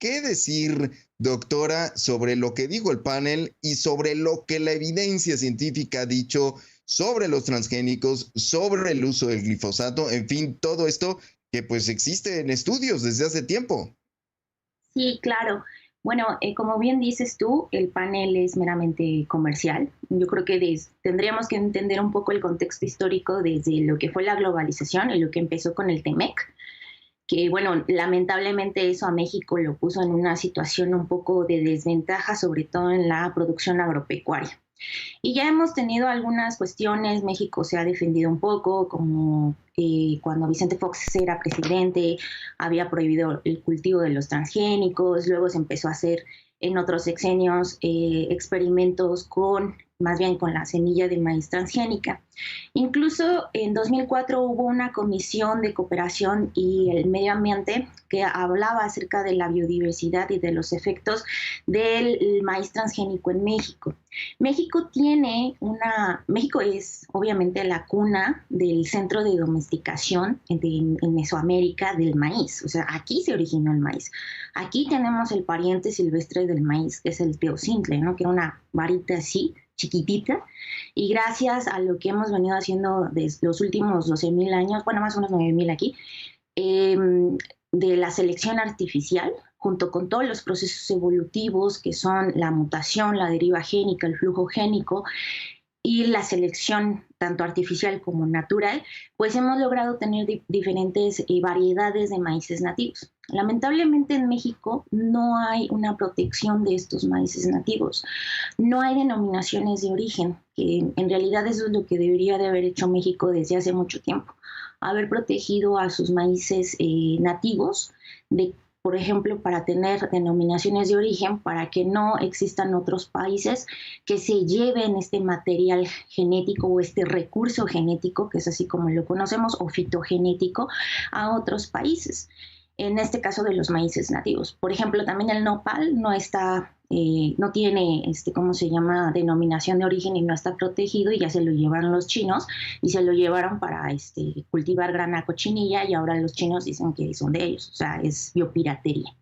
¿Qué decir, doctora, sobre lo que dijo el panel y sobre lo que la evidencia científica ha dicho sobre los transgénicos, sobre el uso del glifosato, en fin, todo esto que pues existe en estudios desde hace tiempo? Sí, claro. Bueno, como bien dices tú, el panel es meramente comercial. Yo creo que tendríamos que entender un poco el contexto histórico desde lo que fue la globalización y lo que empezó con el TEMEC, que bueno, lamentablemente eso a México lo puso en una situación un poco de desventaja, sobre todo en la producción agropecuaria. Y ya hemos tenido algunas cuestiones, México se ha defendido un poco, como cuando Vicente Fox era presidente, había prohibido el cultivo de los transgénicos, luego se empezó a hacer en otros sexenios experimentos más bien con la semilla de maíz transgénica. Incluso en 2004 hubo una comisión de cooperación y el medio ambiente que hablaba acerca de la biodiversidad y de los efectos del maíz transgénico en México. México es obviamente la cuna del centro de domesticación en Mesoamérica del maíz, o sea, aquí se originó el maíz. Aquí tenemos el pariente silvestre del maíz, que es el teocintle, ¿no? Que era una varita así, chiquitita, y gracias a lo que hemos venido haciendo desde los últimos 12,000 años, bueno, más o menos 9,000 aquí, eh, de la selección artificial, junto con todos los procesos evolutivos que son la mutación, la deriva génica, el flujo génico y la selección tanto artificial como natural, pues hemos logrado tener diferentes variedades de maíces nativos. Lamentablemente en México no hay una protección de estos maíces nativos, no hay denominaciones de origen, que en realidad eso es lo que debería de haber hecho México desde hace mucho tiempo, haber protegido a sus maíces nativos de, por ejemplo, para tener denominaciones de origen, para que no existan otros países que se lleven este material genético o este recurso genético, que es así como lo conocemos, o fitogenético, a otros países. En este caso de los maíces nativos. Por ejemplo, también el nopal no tiene, ¿cómo se llama?, denominación de origen y no está protegido, y ya se lo llevaron los chinos y se lo llevaron para cultivar grana cochinilla, y ahora los chinos dicen que son de ellos, o sea, es biopiratería.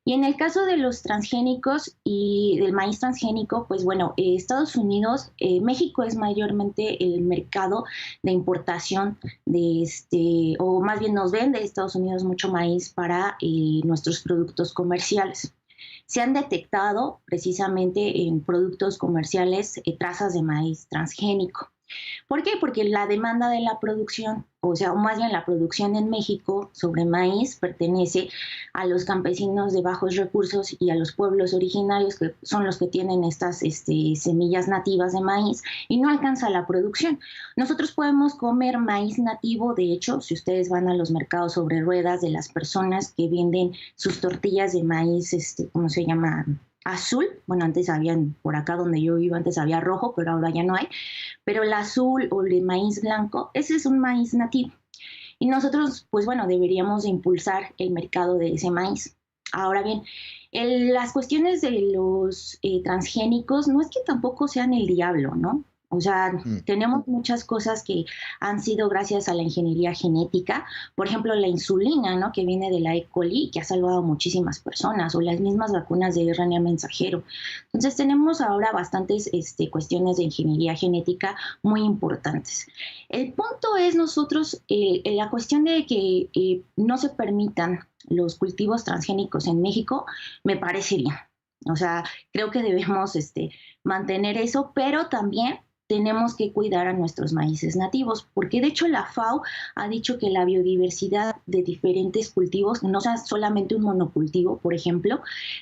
Y en el caso de los transgénicos y del maíz transgénico, pues bueno, Estados Unidos, México es mayormente el mercado de importación o más bien nos vende Estados Unidos mucho maíz para nuestros productos comerciales. Se han detectado precisamente en productos comerciales trazas de maíz transgénico. ¿Por qué? Porque la demanda de la producción, o sea, o más bien la producción en México sobre maíz pertenece a los campesinos de bajos recursos y a los pueblos originarios, que son los que tienen estas semillas nativas de maíz, y no alcanza la producción. Nosotros podemos comer maíz nativo, de hecho, si ustedes van a los mercados sobre ruedas de las personas que venden sus tortillas de maíz, ¿cómo se llama?, azul. Bueno, antes habían, por acá donde yo vivo, antes había rojo, pero ahora ya no hay. Pero el azul o el maíz blanco, ese es un maíz nativo. Y nosotros, pues bueno, deberíamos de impulsar el mercado de ese maíz. Ahora bien, las cuestiones de los transgénicos no es que tampoco sean el diablo, ¿no? O sea, tenemos muchas cosas que han sido gracias a la ingeniería genética. Por ejemplo, la insulina, ¿no?, que viene de la E. coli, que ha salvado a muchísimas personas, o las mismas vacunas de RNA mensajero. Entonces, tenemos ahora bastantes cuestiones de ingeniería genética muy importantes. El punto es nosotros, la cuestión de que no se permitan los cultivos transgénicos en México, me parece bien. O sea, creo que debemos mantener eso, pero también tenemos que cuidar a nuestros maíces nativos, porque de hecho la FAO ha dicho que la biodiversidad de diferentes cultivos, no sea solamente un monocultivo, por ejemplo,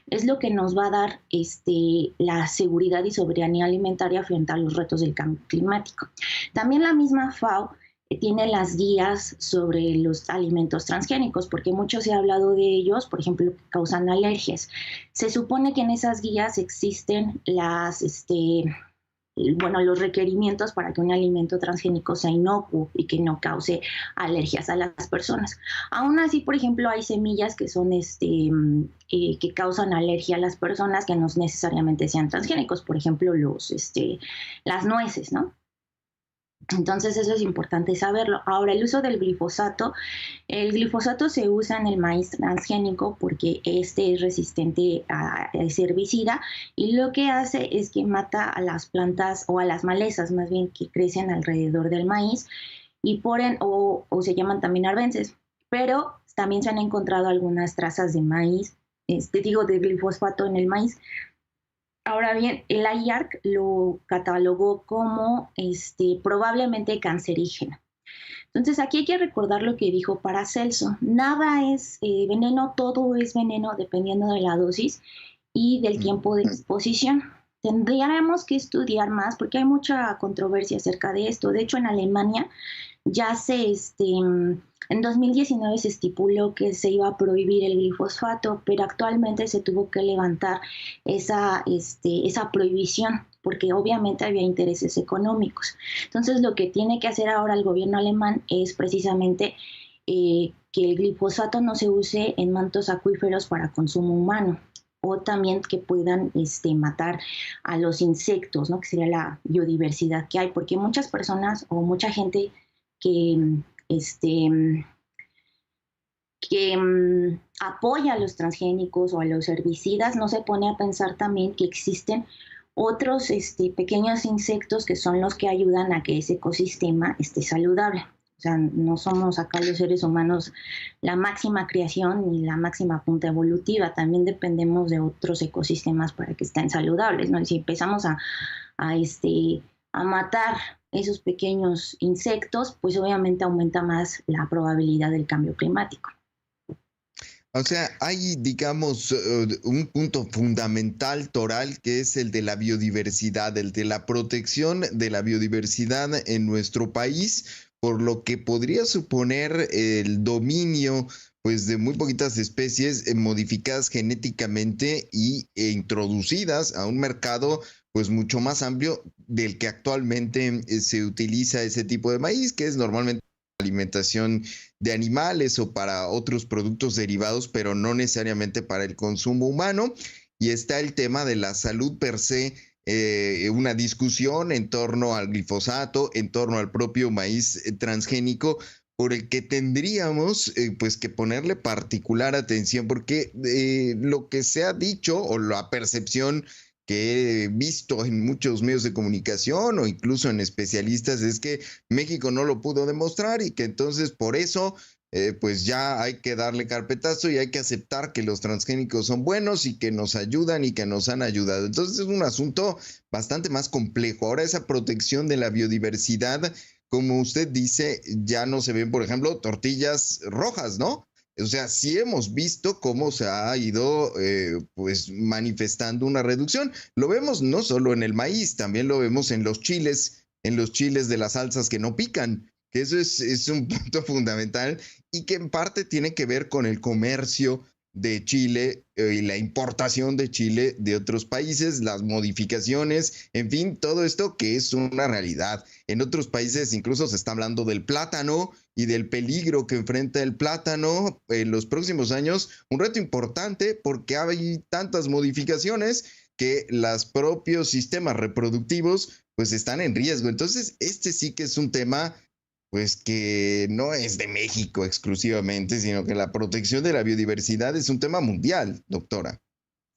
es lo que nos va a dar la seguridad y soberanía alimentaria frente a los retos del cambio climático. También la misma FAO tiene las guías sobre los alimentos transgénicos, porque mucho se ha hablado de ellos, por ejemplo, que causan alergias. Se supone que en esas guías existen los requerimientos para que un alimento transgénico sea inocuo y que no cause alergias a las personas. Aún así, por ejemplo, hay semillas que son que causan alergia a las personas, que no necesariamente sean transgénicos, por ejemplo, las nueces, ¿no? Entonces eso es importante saberlo. Ahora, el uso del glifosato. El glifosato se usa en el maíz transgénico porque este es resistente a ese herbicida y lo que hace es que mata a las plantas o a las malezas más bien que crecen alrededor del maíz y o se llaman también arbences, pero también se han encontrado algunas trazas de maíz, de glifosato en el maíz. Ahora bien, el IARC lo catalogó como probablemente cancerígeno. Entonces aquí hay que recordar lo que dijo Paracelso. Nada es veneno, todo es veneno dependiendo de la dosis y del tiempo de exposición. Tendríamos que estudiar más porque hay mucha controversia acerca de esto. De hecho, en Alemania ya en 2019 se estipuló que se iba a prohibir el glifosato, pero actualmente se tuvo que levantar esa prohibición porque obviamente había intereses económicos. Entonces, lo que tiene que hacer ahora el gobierno alemán es precisamente que el glifosato no se use en mantos acuíferos para consumo humano o también que puedan matar a los insectos, ¿no? Que sería la biodiversidad que hay, porque muchas personas o mucha gente que, apoya a los transgénicos o a los herbicidas no se pone a pensar también que existen otros pequeños insectos que son los que ayudan a que ese ecosistema esté saludable. O sea, no somos acá los seres humanos la máxima creación ni la máxima punta evolutiva, también dependemos de otros ecosistemas para que estén saludables, ¿no? Y si empezamos a matar esos pequeños insectos, pues obviamente aumenta más la probabilidad del cambio climático. O sea, hay, digamos, un punto fundamental, Toral, que es el de la biodiversidad, el de la protección de la biodiversidad en nuestro país, por lo que podría suponer el dominio, pues, de muy poquitas especies modificadas genéticamente e introducidas a un mercado, pues, mucho más amplio del que actualmente se utiliza ese tipo de maíz, que es normalmente alimentación de animales o para otros productos derivados, pero no necesariamente para el consumo humano. Y está el tema de la salud per se, una discusión en torno al glifosato, en torno al propio maíz transgénico, por el que tendríamos pues que ponerle particular atención, porque lo que se ha dicho o la percepción que he visto en muchos medios de comunicación o incluso en especialistas es que México no lo pudo demostrar y que entonces por eso pues ya hay que darle carpetazo y hay que aceptar que los transgénicos son buenos y que nos ayudan y que nos han ayudado. Entonces es un asunto bastante más complejo. Ahora esa protección de la biodiversidad, como usted dice, ya no se ven, por ejemplo, tortillas rojas, ¿no? O sea, sí hemos visto cómo se ha ido pues manifestando una reducción. Lo vemos no solo en el maíz, también lo vemos en los chiles de las salsas que no pican, que eso es un punto fundamental y que en parte tiene que ver con el comercio de Chile y la importación de Chile de otros países, las modificaciones, en fin, todo esto que es una realidad. En otros países incluso se está hablando del plátano y del peligro que enfrenta el plátano en los próximos años, un reto importante porque hay tantas modificaciones que los propios sistemas reproductivos pues están en riesgo. Entonces, este sí que es un tema pues que no es de México exclusivamente, sino que la protección de la biodiversidad es un tema mundial, doctora.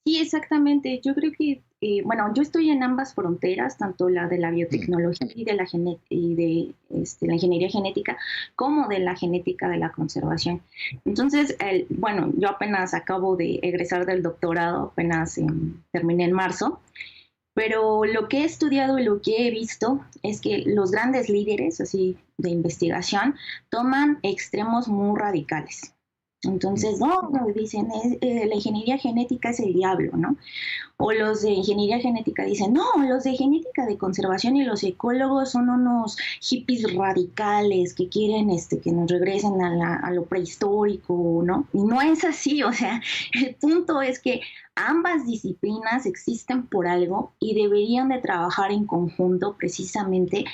Sí, exactamente. Yo creo que, bueno, yo estoy en ambas fronteras, tanto la de la biotecnología y de la ingeniería genética, como de la genética de la conservación. Entonces, bueno, yo apenas acabo de egresar del doctorado, apenas terminé en marzo, pero lo que he estudiado y lo que he visto es que los grandes líderes, así, de investigación, toman extremos muy radicales. Entonces, no, dicen, la ingeniería genética es el diablo, ¿no? O los de ingeniería genética dicen, no, los de genética de conservación y los ecólogos son unos hippies radicales que quieren que nos regresen a lo prehistórico, ¿no? Y no es así, o sea, el punto es que ambas disciplinas existen por algo y deberían de trabajar en conjunto precisamente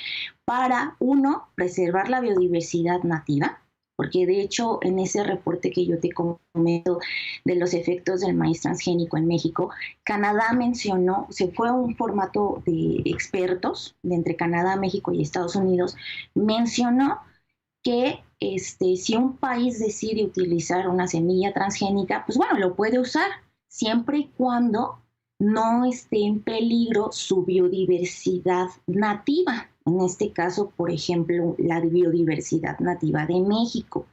para, uno, preservar la biodiversidad nativa, porque de hecho en ese reporte que yo te comento de los efectos del maíz transgénico en México, Canadá mencionó, se fue a un formato de expertos de entre Canadá, México y Estados Unidos, mencionó que si un país decide utilizar una semilla transgénica, pues bueno, lo puede usar siempre y cuando no esté en peligro su biodiversidad nativa. En este caso, por ejemplo, la biodiversidad nativa de México.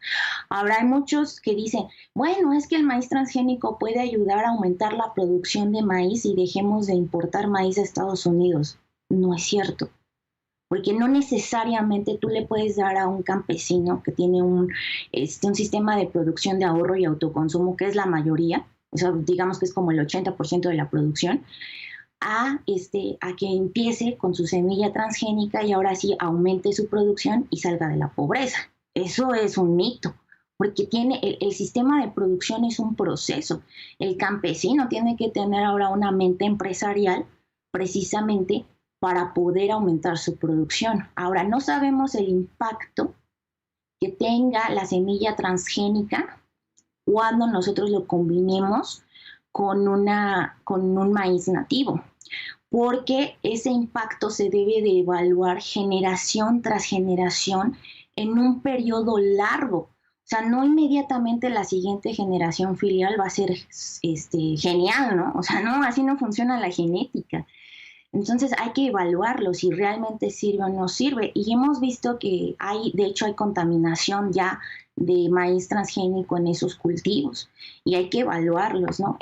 Ahora hay muchos que dicen, bueno, es que el maíz transgénico puede ayudar a aumentar la producción de maíz y dejemos de importar maíz a Estados Unidos. No es cierto, porque no necesariamente tú le puedes dar a un campesino que tiene un sistema de producción de ahorro y autoconsumo, que es la mayoría, o sea, digamos que es como el 80% de la producción, a que empiece con su semilla transgénica y ahora sí aumente su producción y salga de la pobreza. Eso es un mito, porque el sistema de producción es un proceso. El campesino tiene que tener ahora una mente empresarial precisamente para poder aumentar su producción. Ahora, no sabemos el impacto que tenga la semilla transgénica cuando nosotros lo combinemos con un maíz nativo, porque ese impacto se debe de evaluar generación tras generación en un periodo largo. O sea, no inmediatamente la siguiente generación filial va a ser genial, ¿no? O sea, no, así no funciona la genética. Entonces hay que evaluarlo si realmente sirve o no sirve. Y hemos visto que de hecho hay contaminación ya de maíz transgénico en esos cultivos y hay que evaluarlos, ¿no?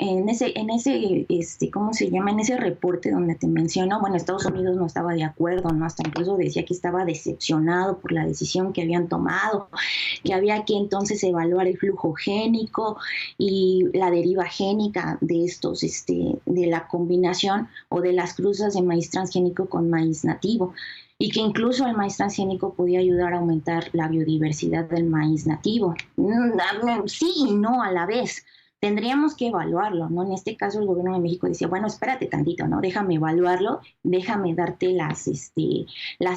¿Cómo se llama? En ese reporte donde te menciono, bueno, Estados Unidos no estaba de acuerdo, ¿no? Hasta incluso decía que estaba decepcionado por la decisión que habían tomado, que había que entonces evaluar el flujo génico y la deriva génica de estos, de la combinación o de las cruzas de maíz transgénico con maíz nativo, y que incluso el maíz transgénico podía ayudar a aumentar la biodiversidad del maíz nativo. Sí y no a la vez. Tendríamos que evaluarlo, ¿no? En este caso el gobierno de México decía, bueno, espérate tantito, ¿no? Déjame evaluarlo, déjame darte las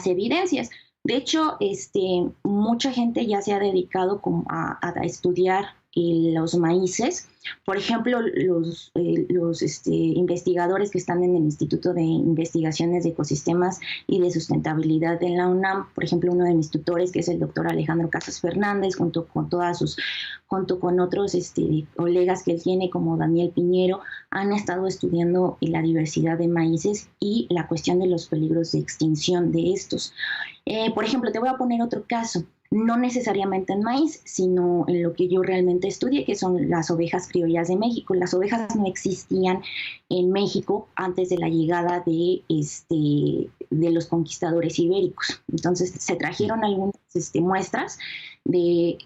evidencias. De hecho, mucha gente ya se ha dedicado a estudiar los maíces. Por ejemplo, los investigadores que están en el Instituto de Investigaciones de Ecosistemas y de Sustentabilidad de la UNAM, por ejemplo, uno de mis tutores, que es el doctor Alejandro Casas Fernández, junto con otros colegas que él tiene, como Daniel Piñero, han estado estudiando la diversidad de maíces y la cuestión de los peligros de extinción de estos. Por ejemplo, te voy a poner otro caso. No necesariamente en maíz, sino en lo que yo realmente estudié, que son las ovejas criollas de México. Las ovejas no existían en México antes de la llegada de los conquistadores ibéricos. Entonces se trajeron algunas muestras de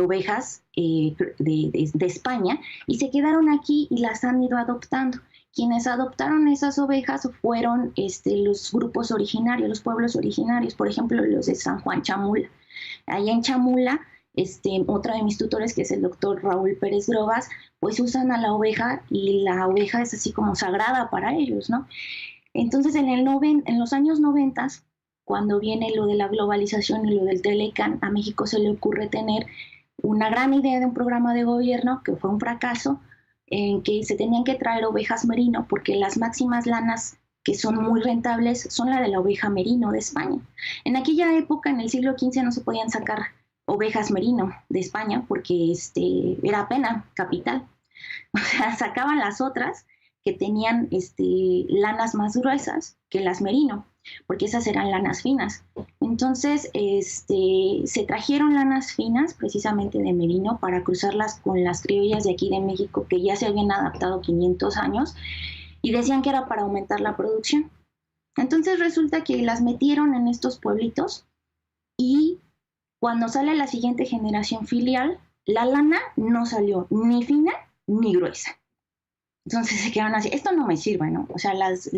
ovejas de España y se quedaron aquí y las han ido adoptando. Quienes adoptaron esas ovejas fueron los grupos originarios, los pueblos originarios, por ejemplo, los de San Juan Chamula. Allá en Chamula, otro de mis tutores, que es el doctor Raúl Pérez Grobas, pues usan a la oveja y la oveja es así como sagrada para ellos, ¿no? Entonces, en los años 90, cuando viene lo de la globalización y lo del Telecán, a México se le ocurre tener una gran idea de un programa de gobierno que fue un fracaso, en que se tenían que traer ovejas merino porque las máximas lanas que son muy rentables son la de la oveja merino de España. En aquella época, en el siglo XV, no se podían sacar ovejas merino de España porque era pena capital. O sea, sacaban las otras que tenían lanas más gruesas que las merino, porque esas eran lanas finas. Entonces, se trajeron lanas finas, precisamente de merino, para cruzarlas con las criollas de aquí de México, que ya se habían adaptado 500 años, y decían que era para aumentar la producción. Entonces resulta que las metieron en estos pueblitos, y cuando sale la siguiente generación filial, la lana no salió ni fina ni gruesa. Entonces se quedaron así, esto no me sirve, ¿no? O sea, las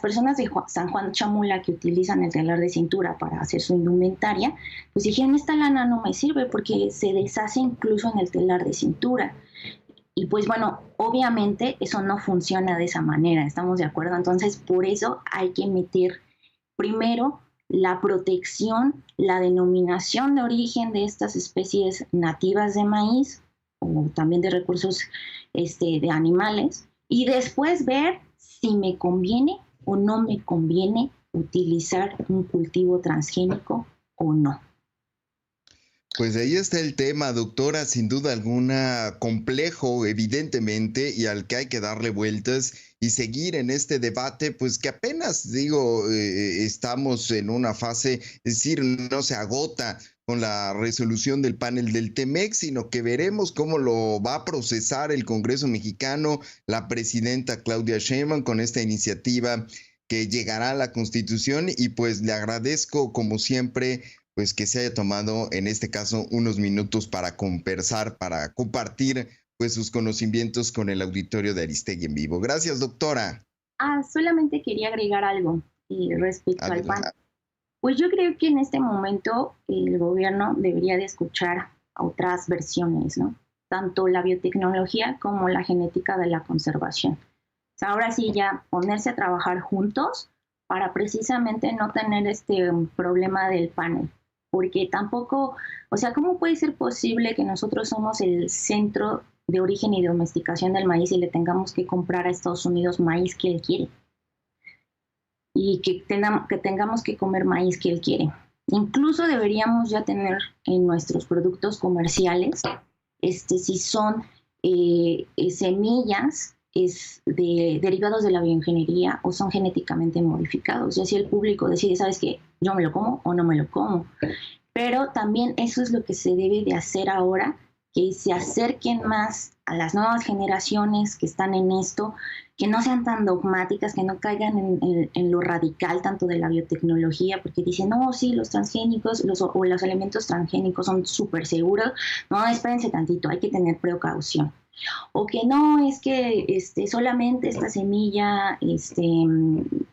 personas de San Juan Chamula que utilizan el telar de cintura para hacer su indumentaria, pues dijeron, esta lana no me sirve porque se deshace incluso en el telar de cintura. Y pues bueno, obviamente eso no funciona de esa manera, ¿estamos de acuerdo? Entonces, por eso hay que meter primero la protección, la denominación de origen de estas especies nativas de maíz o también de recursos de animales, y después ver si me conviene o no me conviene utilizar un cultivo transgénico o no. Pues ahí está el tema, doctora, sin duda alguna, complejo, evidentemente, y al que hay que darle vueltas y seguir en este debate, pues que apenas, digo, estamos en una fase, es decir, no se agota con la resolución del panel del TEMEC, sino que veremos cómo lo va a procesar el Congreso mexicano, la presidenta Claudia Sheinbaum con esta iniciativa que llegará a la Constitución, y pues le agradezco, como siempre, pues que se haya tomado en este caso unos minutos para conversar, para compartir pues sus conocimientos con el auditorio de Aristegui en vivo. Gracias, doctora. Solamente quería agregar algo respecto al panel. Pues yo creo que en este momento el gobierno debería de escuchar a otras versiones, ¿no? Tanto la biotecnología como la genética de la conservación. O sea, ahora sí ya ponerse a trabajar juntos para precisamente no tener este problema del panel. Porque tampoco, o sea, ¿cómo puede ser posible que nosotros somos el centro de origen y domesticación del maíz y le tengamos que comprar a Estados Unidos maíz que él quiere? Y que tengamos que comer maíz que él quiere. Incluso deberíamos ya tener en nuestros productos comerciales, si son semillas derivados de la bioingeniería o son genéticamente modificados. Y así el público decide, ¿sabes qué? Yo me lo como o no me lo como. Pero también eso es lo que se debe de hacer ahora, que se acerquen más a las nuevas generaciones que están en esto, que no sean tan dogmáticas, que no caigan en lo radical tanto de la biotecnología, porque dicen, no, sí, los transgénicos o los elementos transgénicos son súper seguros. No, espérense tantito, hay que tener precaución. O que no, es que solamente esta semilla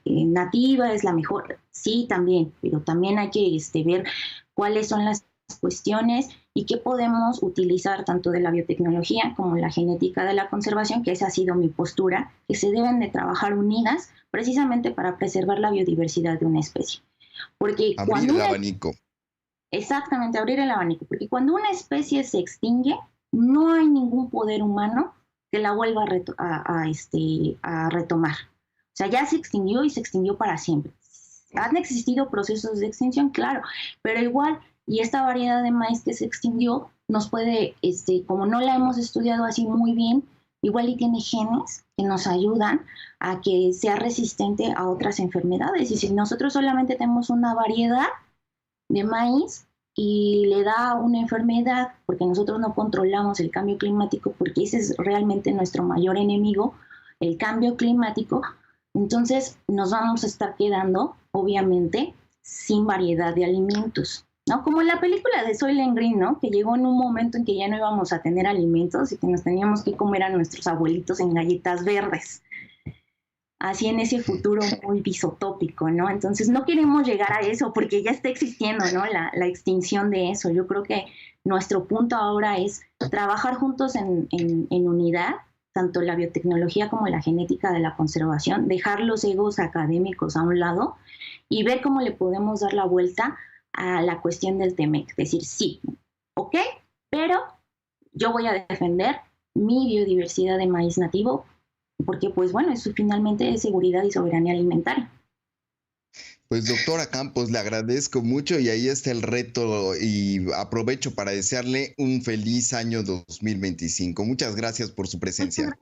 nativa es la mejor. Sí, también, pero también hay que ver cuáles son las cuestiones y qué podemos utilizar tanto de la biotecnología como la genética de la conservación, que esa ha sido mi postura, que se deben de trabajar unidas precisamente para preservar la biodiversidad de una especie. Porque abrir el abanico. Exactamente, abrir el abanico, porque cuando una especie se extingue, no hay ningún poder humano que la vuelva a retomar. O sea, ya se extinguió y se extinguió para siempre. Han existido procesos de extinción, claro, pero igual, y esta variedad de maíz que se extinguió nos puede, como no la hemos estudiado así muy bien, igual y tiene genes que nos ayudan a que sea resistente a otras enfermedades. Y si nosotros solamente tenemos una variedad de maíz y le da una enfermedad, porque nosotros no controlamos el cambio climático, porque ese es realmente nuestro mayor enemigo, el cambio climático, entonces nos vamos a estar quedando, obviamente, sin variedad de alimentos, ¿no? Como en la película de Soylent Green, ¿no? Que llegó en un momento en que ya no íbamos a tener alimentos y que nos teníamos que comer a nuestros abuelitos en galletas verdes. Así en ese futuro muy disotópico, ¿no? Entonces no queremos llegar a eso porque ya está existiendo, ¿no? La extinción de eso. Yo creo que nuestro punto ahora es trabajar juntos en unidad, tanto la biotecnología como la genética de la conservación, dejar los egos académicos a un lado y ver cómo le podemos dar la vuelta a la cuestión del TEMEC. Decir, sí, ok, pero yo voy a defender mi biodiversidad de maíz nativo, porque pues bueno, eso finalmente es seguridad y soberanía alimentaria. Pues doctora Campos, le agradezco mucho y ahí está el reto y aprovecho para desearle un feliz año 2025. Muchas gracias por su presencia.